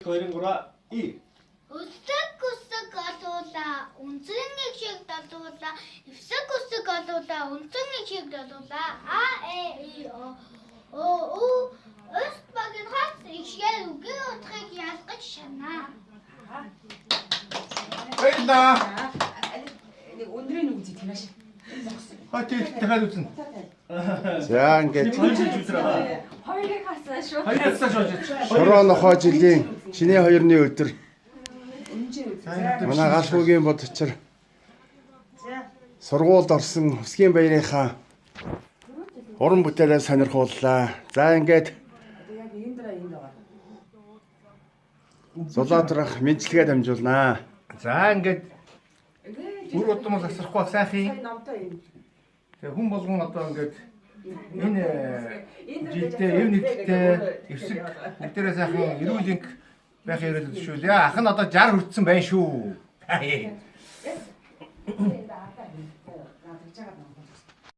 2-3 И. Үсэг одуулаа үнцэн нэг шиг дадуулаа. Эвсэг үсэг одуулаа үнцэн нэг шиг дадуулаа. А и о өст багын хас ихшээ үгийн утгыг ялгаж шанаа. Баярлаа. Нэг өндрийн үг зүй тиймээс. Дахиад үзнэ. За ингээд Хоёрыг хасаа шүү. Хоёрсаа шууж. шороо нохоо жилийн шинэ 2-ны өдөр манай галхуугийн бодчор сургуульд орсон Өсгийн баярынхаа уран бүтээлээ сонирхууллаа. За ингээд Яг энэ дараа энд байгаа. Зулаатрах мэдлэгээ дамжуулнаа. За ингээд үр удмал асрахгүй сайхан. Намтай юм. Тэгээ хүн болгон одоо ингээд энэ жилдээ эв нэгтэй эвсэг бүгдээрээ сайхан эрүүл инг байх хэрэгэл шүү. Яа ах нь одоо 60 хүрсэн байна шүү.